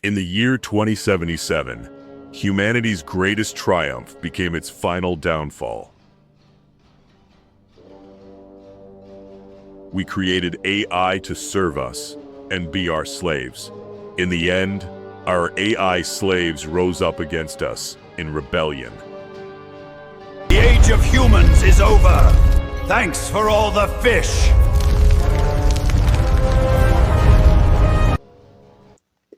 In the year 2077, humanity's greatest triumph became its final downfall. We created AI to serve us and be our slaves. In the end, our AI slaves rose up against us in rebellion. The age of humans is over. Thanks for all the fish.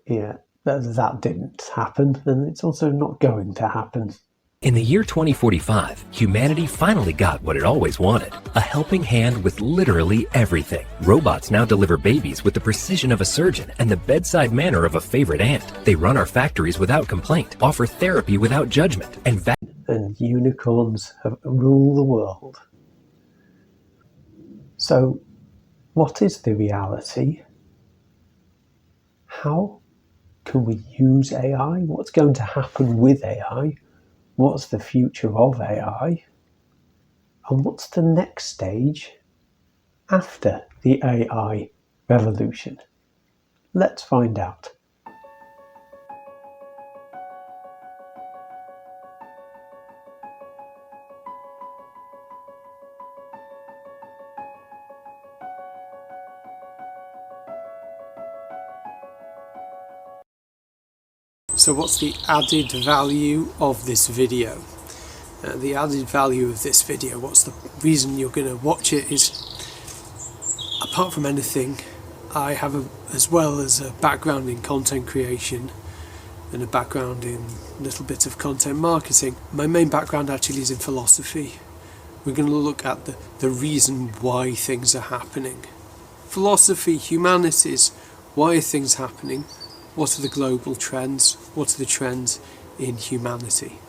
Yeah, that didn't happen, and it's also not going to happen. In the year 2045, humanity finally got what it always wanted, a helping hand with literally everything. Robots now deliver babies with the precision of a surgeon and the bedside manner of a favorite aunt. They run our factories without complaint, offer therapy without judgment, and unicorns rule the world. So, what is the reality? How can we use AI? What's going to happen with AI? What's the future of AI? And what's the next stage after the AI revolution? Let's find out. So what's the added value of this video? The added value of this video, what's the reason you're going to watch it, is apart from anything, I have as well as a background in content creation and a background in a little bit of content marketing. My main background actually is in philosophy. We're going to look at the reason why things are happening. Philosophy, humanities, why are things happening? What are the global trends? What are the trends in humanity?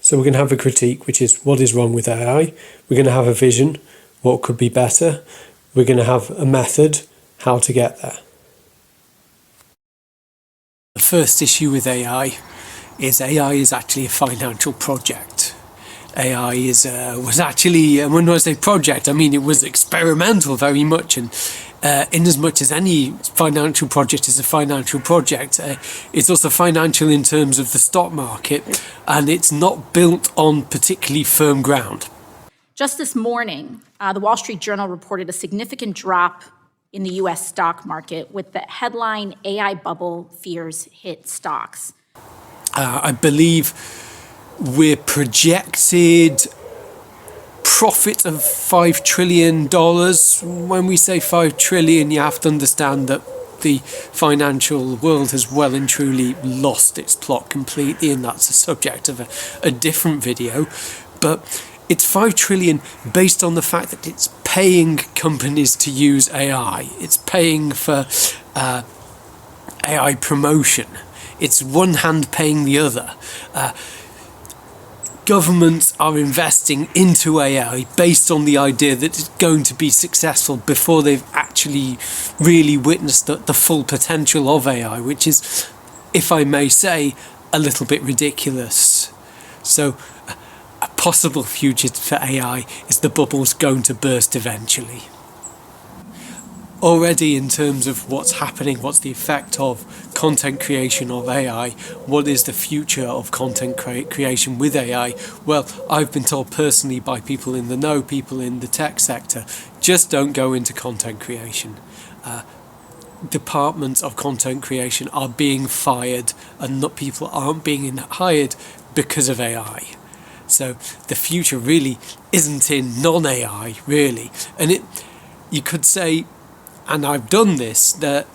So we're going to have a critique, which is what is wrong with AI. We're going to have a vision, what could be better. We're going to have a method, how to get there. The first issue with AI is actually a financial project. AI was actually, when I say project, I mean it was experimental very much, and in as much as any financial project is a financial project, it's also financial in terms of the stock market, and it's not built on particularly firm ground. Just this morning, the Wall Street Journal reported a significant drop in the US stock market with the headline AI bubble fears hit stocks. I believe we're projected profit of $5 trillion. When we say 5 trillion, you have to understand that the financial world has well and truly lost its plot completely, and that's the subject of a different video. But it's 5 trillion based on the fact that it's paying companies to use AI. It's paying for AI promotion. It's one hand paying the other. Governments are investing into AI based on the idea that it's going to be successful before they've actually really witnessed the full potential of AI, which is, if I may say, a little bit ridiculous. So a possible future for AI is the bubble's going to burst eventually. Already, in terms of what's happening, what's the effect of content creation of AI, what is the future of content creation with AI? Well, I've been told personally by people in the know, people in the tech sector, just don't go into content creation. Departments of content creation are being fired, and people aren't being hired because of AI. So the future really isn't in non-AI, really. And you could say, and I've done this, that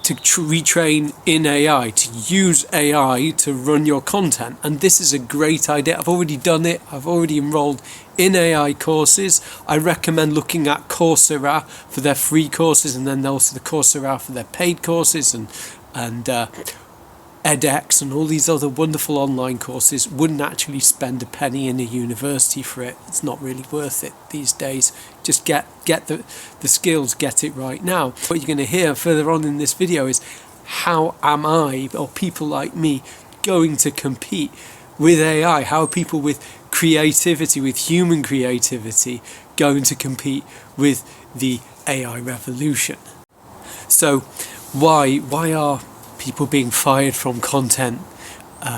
to retrain in AI, to use AI to run your content. And this is a great idea. I've already done it. I've already enrolled in AI courses. I recommend looking at Coursera for their free courses, and then also the Coursera for their paid courses, and edX and all these other wonderful online courses. Wouldn't actually spend a penny in a university for it. It's not really worth it these days. Just get the skills, get it right now. What you're going to hear further on in this video is how am I, or people like me, going to compete with AI? How are people with creativity, with human creativity, going to compete with the AI revolution? So why are people being fired from content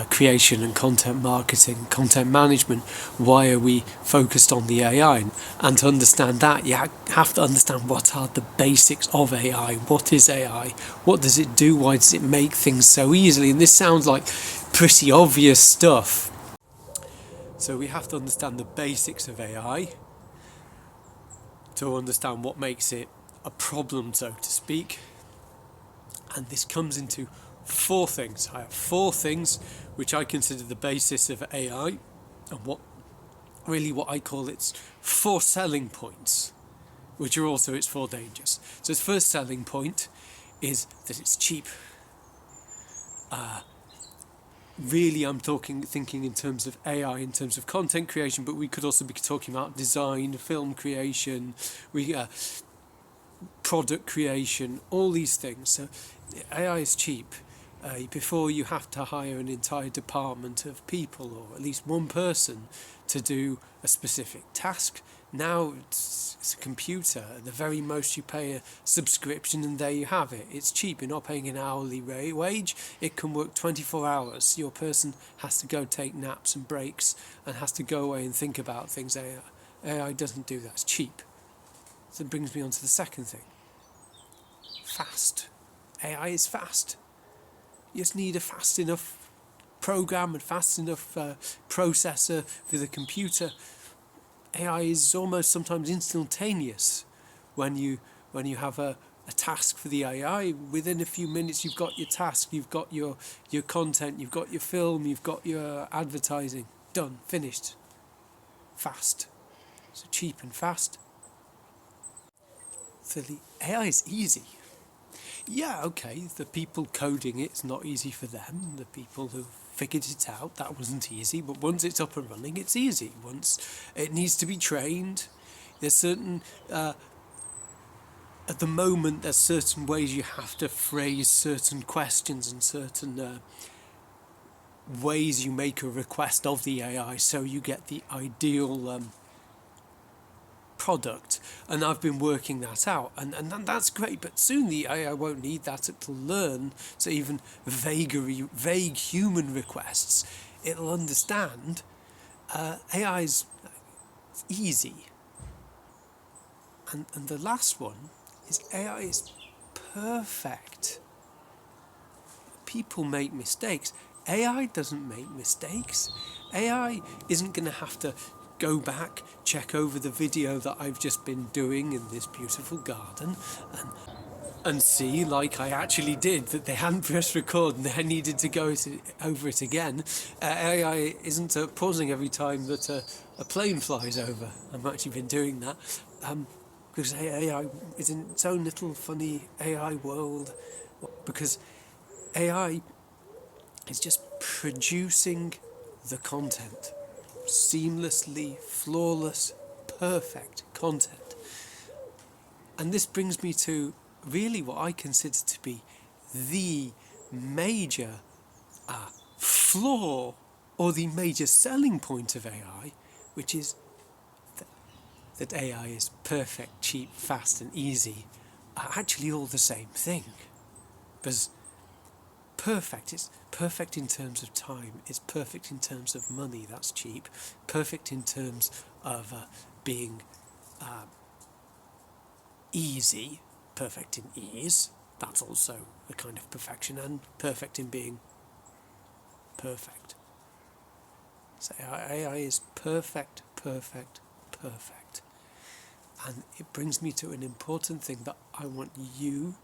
creation and content marketing, content management. Why are we focused on the AI? And to understand that, you have to understand what are the basics of AI. What is AI? What does it do? Why does it make things so easily? And this sounds like pretty obvious stuff. So we have to understand the basics of AI to understand what makes it a problem, so to speak. And this comes into four things. I have four things which I consider the basis of AI, and what I call its four selling points, which are also its four dangers. So its first selling point is that it's cheap. Really, I'm thinking in terms of AI, in terms of content creation, but we could also be talking about design, film creation, product creation, all these things. So AI is cheap. Before, you have to hire an entire department of people, or at least one person, to do a specific task. Now it's a computer. At the very most, you pay a subscription and there you have it. It's cheap. You're not paying an hourly wage. It can work 24 hours. Your person has to go take naps and breaks and has to go away and think about things. AI doesn't do that. It's cheap. So it brings me on to the second thing. Fast. AI is fast. You just need a fast enough program and fast enough processor for the computer. AI is almost sometimes instantaneous. When you have a task for the AI, within a few minutes you've got your task, you've got your content, you've got your film, you've got your advertising. Done, finished. Fast. So cheap and fast. So the AI is easy. Yeah, okay, the people coding it's not easy for them. The people who figured it out, that wasn't easy. But once it's up and running, it's easy. Once it needs to be trained, there's certain... at the moment, there's certain ways you have to phrase certain questions and certain ways you make a request of the AI so you get the ideal... product, and I've been working that out, and that's great, but soon the AI won't need that. It'll learn, so even vague human requests it'll understand. AI is easy. And the last one is AI is perfect. People make mistakes. AI doesn't make mistakes. AI isn't going to have to go back, check over the video that I've just been doing in this beautiful garden and see, like I actually did, that they hadn't pressed record and I needed to go over it again. AI isn't pausing every time that a plane flies over. I've actually been doing that because AI is in its own little funny AI world, because AI is just producing the content. Seamlessly, flawless, perfect content. And this brings me to really what I consider to be the major flaw or the major selling point of AI, which is that AI is perfect, cheap, fast and easy are actually all the same thing. Because perfect, it's perfect in terms of time, it's perfect in terms of money, that's cheap, perfect in terms of being easy, perfect in ease, that's also a kind of perfection, and perfect in being perfect. So AI is perfect, perfect, perfect. And it brings me to an important thing that I want you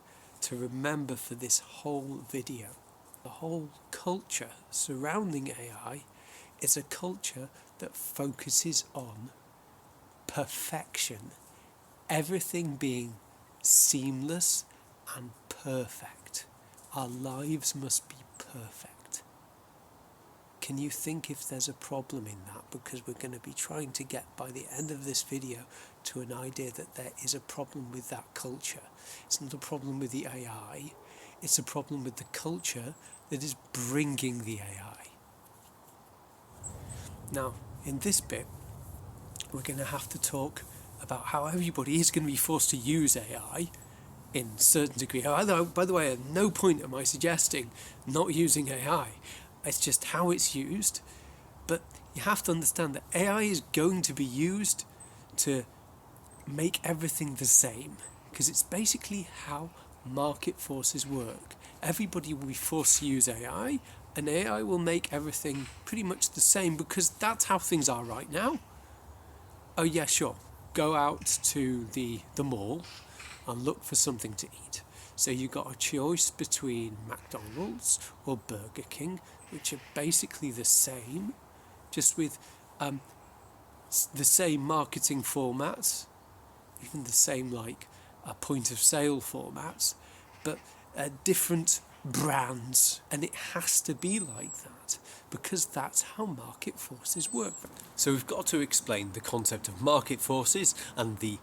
to remember for this whole video. The whole culture surrounding AI is a culture that focuses on perfection. Everything being seamless and perfect. Our lives must be perfect. Can you think if there's a problem in that? Because we're going to be trying to get, by the end of this video, to an idea that there is a problem with that culture. It's not a problem with the AI. It's a problem with the culture that is bringing the AI. Now, in this bit, we're going to have to talk about how everybody is going to be forced to use AI in certain degree. Although, by the way, at no point am I suggesting not using AI. It's just how it's used. But you have to understand that AI is going to be used to make everything the same, because it's basically how market forces work. Everybody will be forced to use AI, and AI will make everything pretty much the same, because that's how things are right now. Oh yeah, sure, go out to the mall and look for something to eat. So you got a choice between McDonald's or Burger King, which are basically the same, just with the same marketing formats, even the same point of sale formats, but different brands. And it has to be like that, because that's how market forces work. So we've got to explain the concept of market forces and the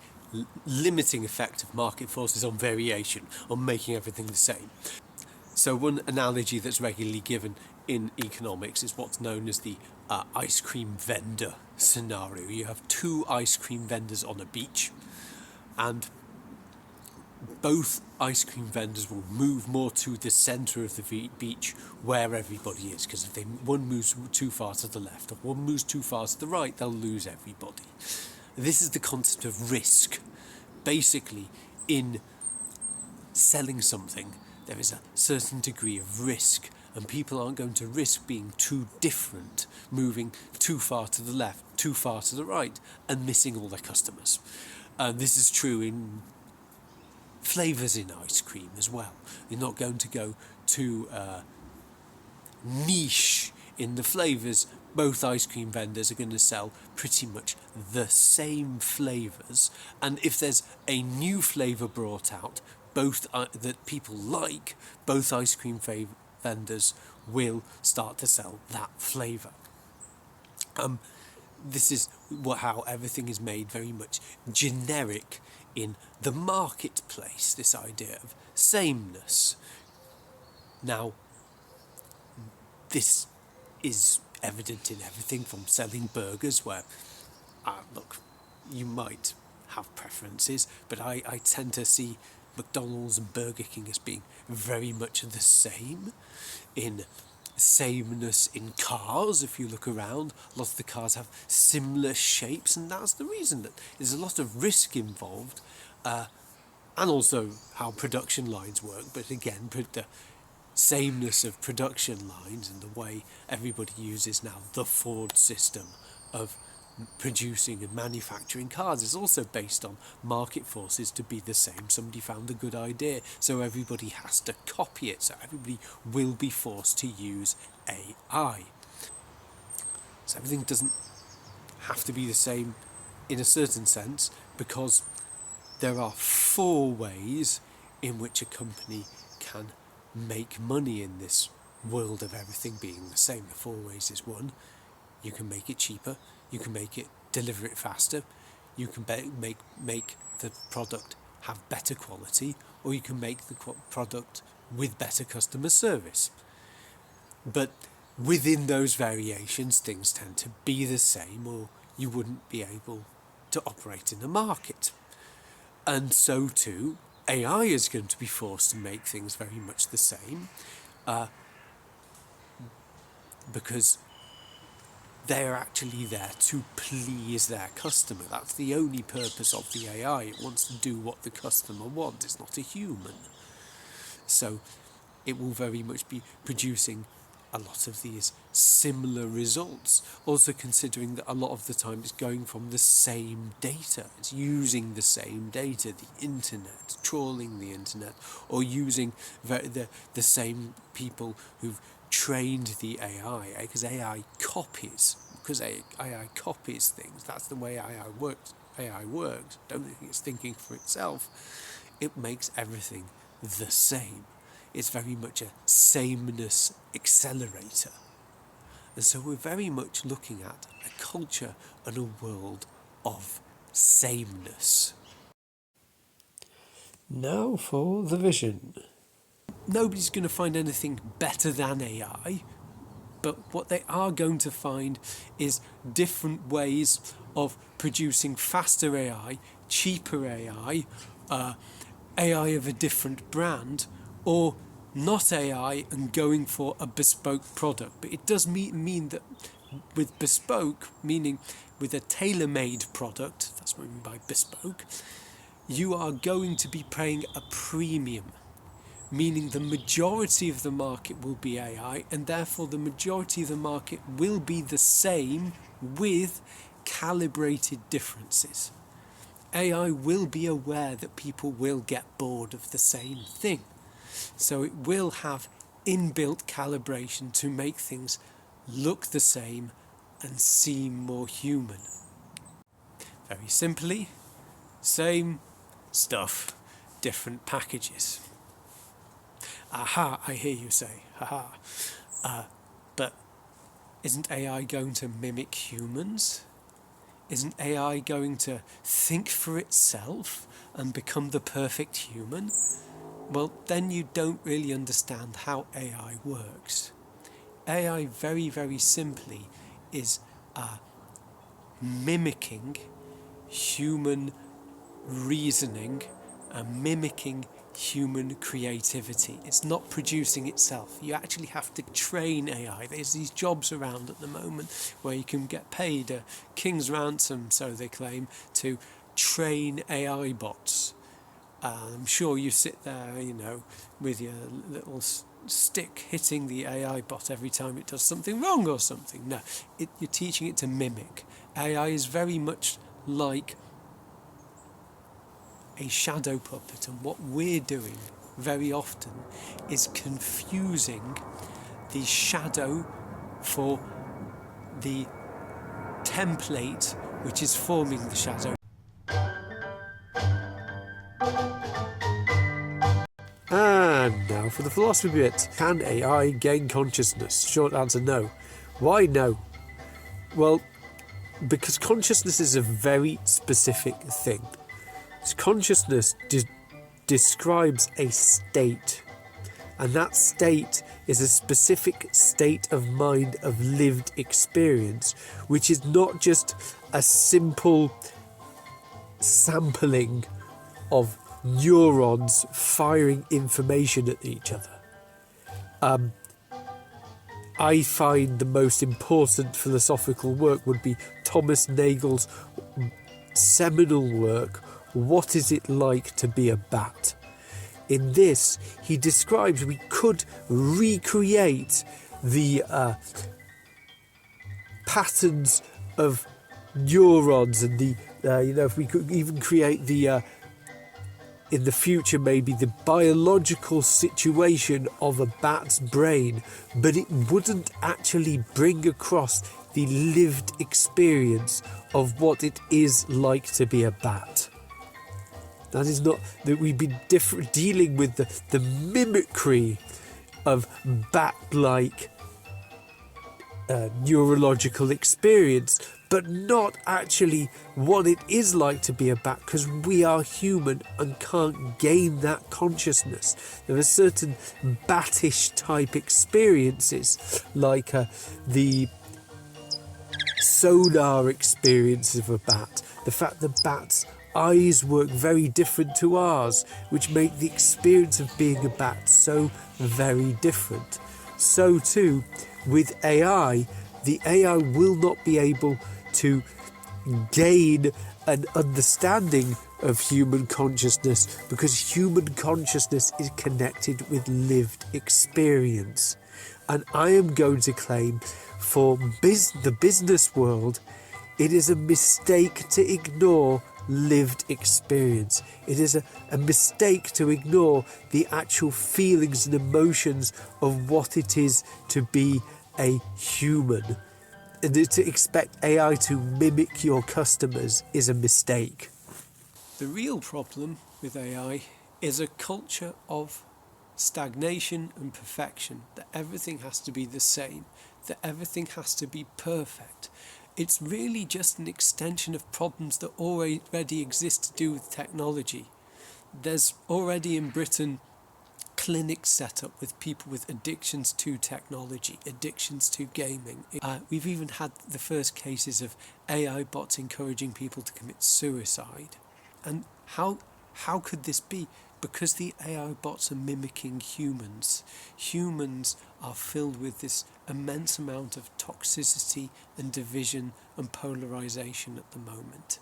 limiting effect of market forces on variation, on making everything the same. So one analogy that's regularly given in economics is what's known as the ice cream vendor scenario. You have two ice cream vendors on a beach, and both ice cream vendors will move more to the centre of the beach where everybody is, because if one moves too far to the left or one moves too far to the right, they'll lose everybody. This is the concept of risk. Basically, in selling something, there is a certain degree of risk, and people aren't going to risk being too different, moving too far to the left, too far to the right, and missing all their customers. This is true in flavours in ice cream as well. You're not going to go too niche in the flavours. Both ice cream vendors are going to sell pretty much the same flavours, and if there's a new flavour brought out, both that people like, both ice cream vendors will start to sell that flavour. This is how everything is made very much generic in the marketplace, this idea of sameness. Now, this is evident in everything from selling burgers, where, look, you might have preferences, but I tend to see McDonald's and Burger King as being very much the same. In sameness in cars, if you look around, a lot of the cars have similar shapes, and that's the reason that there's a lot of risk involved, and also how production lines work. But again, the sameness of production lines and the way everybody uses now the Ford system of producing and manufacturing cars is also based on market forces to be the same. Somebody found a good idea, so everybody has to copy it, so everybody will be forced to use AI. So everything doesn't have to be the same in a certain sense, because there are 4 ways in which a company can make money in this world of everything being the same. The 4 ways is: 1, you can make it cheaper, you can deliver it faster, you can make the product have better quality, or you can make the product with better customer service. But within those variations, things tend to be the same, or you wouldn't be able to operate in the market. And so too, AI is going to be forced to make things very much the same, because they're actually there to please their customer. That's the only purpose of the AI. It wants to do what the customer wants. It's not a human. So it will very much be producing a lot of these similar results. Also considering that a lot of the time it's going from the same data. It's using the same data, the internet, trawling the internet, or using the same people who've trained the AI, because AI copies things. That's the way AI works. Don't think it's thinking for itself. It makes everything the same. It's very much a sameness accelerator. And so we're very much looking at a culture and a world of sameness. Now for the vision. Nobody's going to find anything better than AI, but what they are going to find is different ways of producing faster AI, cheaper AI, AI of a different brand, or not AI and going for a bespoke product. But it does mean that with bespoke, meaning with a tailor-made product, that's what I mean by bespoke, you are going to be paying a premium, meaning the majority of the market will be AI, and therefore the majority of the market will be the same with calibrated differences. AI will be aware that people will get bored of the same thing. So it will have inbuilt calibration to make things look the same and seem more human. Very simply, same stuff, different packages. Aha, I hear you say, haha. But isn't AI going to mimic humans? Isn't AI going to think for itself and become the perfect human? Well, then you don't really understand how AI works. AI, very, very simply, is mimicking human reasoning and mimicking human creativity. It's not producing itself. You actually have to train AI. There's these jobs around at the moment where you can get paid a king's ransom, so they claim, to train AI bots. I'm sure you sit there, with your little stick hitting the AI bot every time it does something wrong or something. No, you're teaching it to mimic. AI is very much like a shadow puppet, and what we're doing very often is confusing the shadow for the template which is forming the shadow. And now for the philosophy bit. Can AI gain consciousness? Short answer, no. Why no? Well, because consciousness is a very specific thing. Consciousness describes a state, and that state is a specific state of mind of lived experience, which is not just a simple sampling of neurons firing information at each other. I find the most important philosophical work would be Thomas Nagel's seminal work, What Is It Like to Be a Bat? In this, he describes we could recreate the patterns of neurons and the, if we could even create the, in the future, maybe the biological situation of a bat's brain, but it wouldn't actually bring across the lived experience of what it is like to be a bat. That is not that we'd be dealing with the mimicry of bat-like neurological experience, but not actually what it is like to be a bat, because we are human and can't gain that consciousness. There are certain battish type experiences, like the sonar experience of a bat, the fact that bats' eyes work very different to ours, which make the experience of being a bat so very different. So too with AI, the AI will not be able to gain an understanding of human consciousness, because human consciousness is connected with lived experience. And I am going to claim for the business world, it is a mistake to ignore lived experience. It is a mistake to ignore the actual feelings and emotions of what it is to be a human. And to expect AI to mimic your customers is a mistake. The real problem with AI is a culture of stagnation and perfection, that everything has to be the same, that everything has to be perfect. It's really just an extension of problems that already exist to do with technology. There's already in Britain clinics set up with people with addictions to technology, addictions to gaming. We've even had the first cases of AI bots encouraging people to commit suicide. And how could this be? because the AI bots are mimicking humans, humans are filled with this immense amount of toxicity and division and polarization at the moment.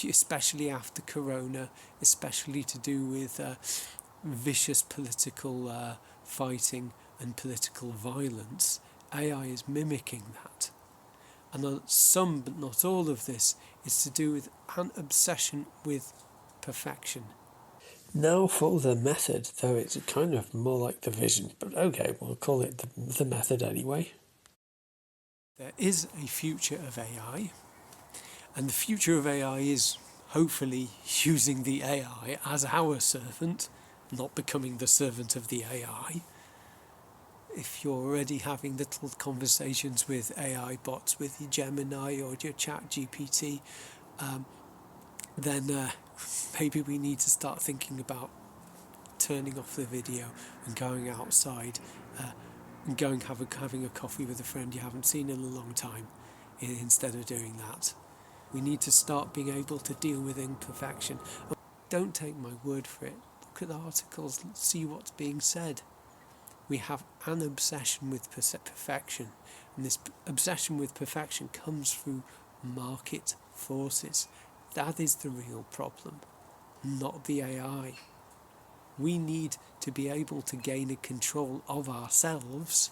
Especially after Corona, especially to do with vicious political fighting and political violence, AI is mimicking that. And some, but not all of this, is to do with an obsession with perfection. Now for the method, though it's kind of more like the vision, but okay, we'll call it the method anyway. There is a future of AI, and the future of AI is hopefully using the AI as our servant, not becoming the servant of the AI. If you're already having little conversations with AI bots, with your Gemini or your Chat GPT, then maybe we need to start thinking about turning off the video and going outside and having a coffee with a friend you haven't seen in a long time instead of doing that. We need to start being able to deal with imperfection. Don't take my word for it. Look at the articles, see what's being said. We have an obsession with perfection, and this obsession with perfection comes through market forces. That is the real problem, not the AI. We need to be able to gain a control of ourselves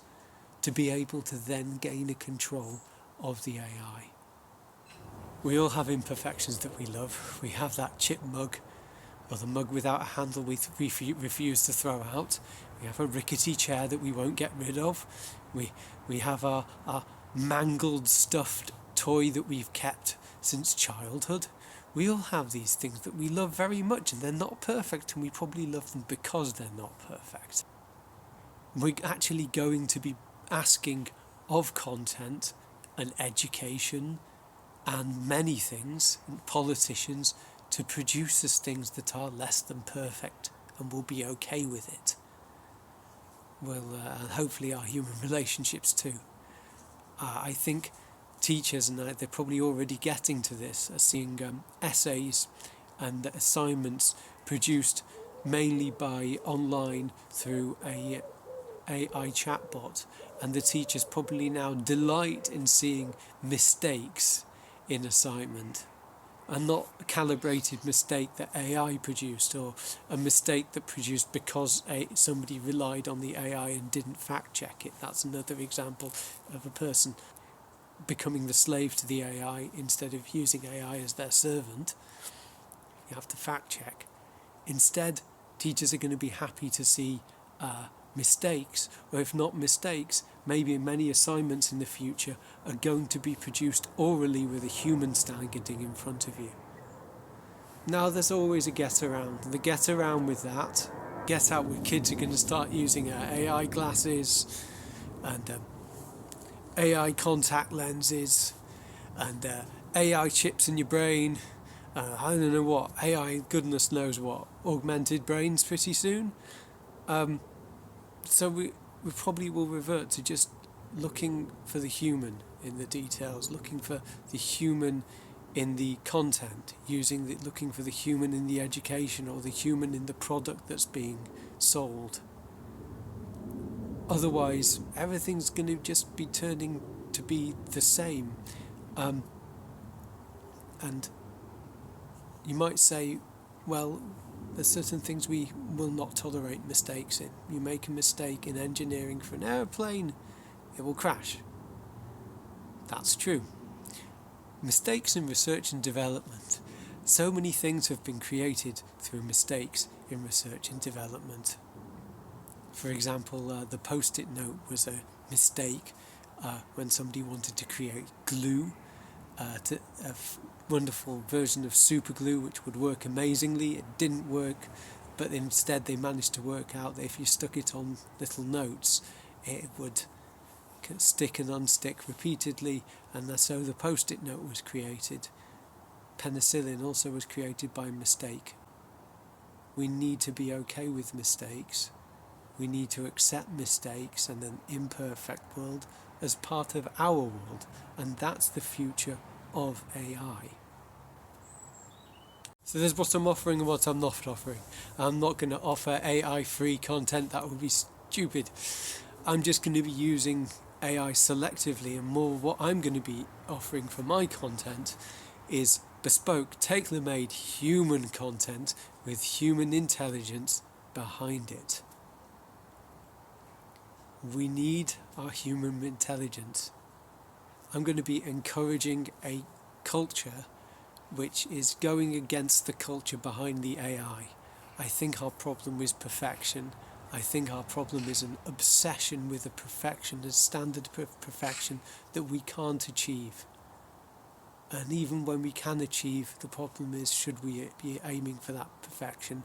to be able to then gain a control of the AI. We all have imperfections that we love. We have that chip mug, or the mug without a handle we refuse to throw out. We have a rickety chair that we won't get rid of. We have our mangled stuffed toy that we've kept since childhood. We all have these things that we love very much, and they're not perfect, and we probably love them because they're not perfect. We're actually going to be asking of content and education and many things, and politicians, to produce us things that are less than perfect, and we'll be okay with it. Well, and hopefully our human relationships too. I think teachers, and they're probably already getting to this, are seeing essays and assignments produced mainly by online through a AI chatbot, and the teachers probably now delight in seeing mistakes in assignment, and not a calibrated mistake that AI produced, or a mistake that produced because somebody relied on the AI and didn't fact check it. That's another example of a person becoming the slave to the AI instead of using AI as their servant. You have to fact check. Instead, teachers are going to be happy to see mistakes, or if not mistakes, maybe many assignments in the future are going to be produced orally with a human standing in front of you. Now there's always a get around. The get around with that, get out where kids are going to start using AI glasses and AI contact lenses and AI chips in your brain. I don't know what, AI goodness knows what, augmented brains pretty soon. So we probably will revert to just looking for the human in the details, looking for the human in the content, looking for the human in the education, or the human in the product that's being sold. Otherwise, everything's going to just be turning to be the same. And you might say, well, there's certain things we will not tolerate mistakes in. You make a mistake in engineering for an airplane, it will crash. That's true. Mistakes in research and development. So many things have been created through mistakes in research and development. For example, the post-it note was a mistake when somebody wanted to create glue, a wonderful version of super glue which would work amazingly. It didn't work, but instead they managed to work out that if you stuck it on little notes, it would stick and unstick repeatedly, and so the post-it note was created. Penicillin also was created by mistake. We need to be okay with mistakes. We need to accept mistakes and an imperfect world as part of our world, and that's the future of AI. So there's what I'm offering and what I'm not offering. I'm not going to offer AI-free content. That would be stupid. I'm just going to be using AI selectively, and more what I'm going to be offering for my content is bespoke, tailor-made human content with human intelligence behind it. We need our human intelligence. I'm going to be encouraging a culture which is going against the culture behind the AI. I think our problem is perfection. I think our problem is an obsession with a perfection, a standard of perfection that we can't achieve. And even when we can achieve, the problem is, should we be aiming for that perfection,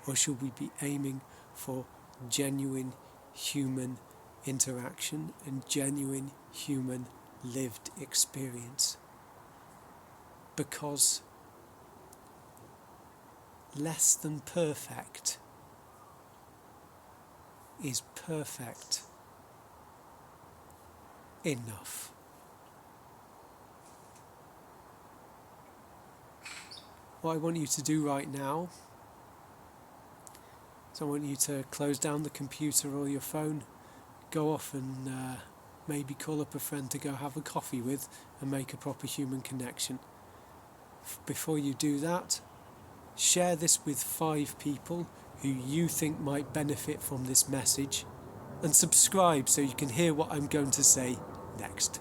or should we be aiming for genuine human interaction and genuine human lived experience? Because less than perfect is perfect enough. What I want you to do right now is I want you to close down the computer or your phone, go off and maybe call up a friend to go have a coffee with and make a proper human connection. Before you do that, share this with 5 people who you think might benefit from this message, and subscribe so you can hear what I'm going to say next.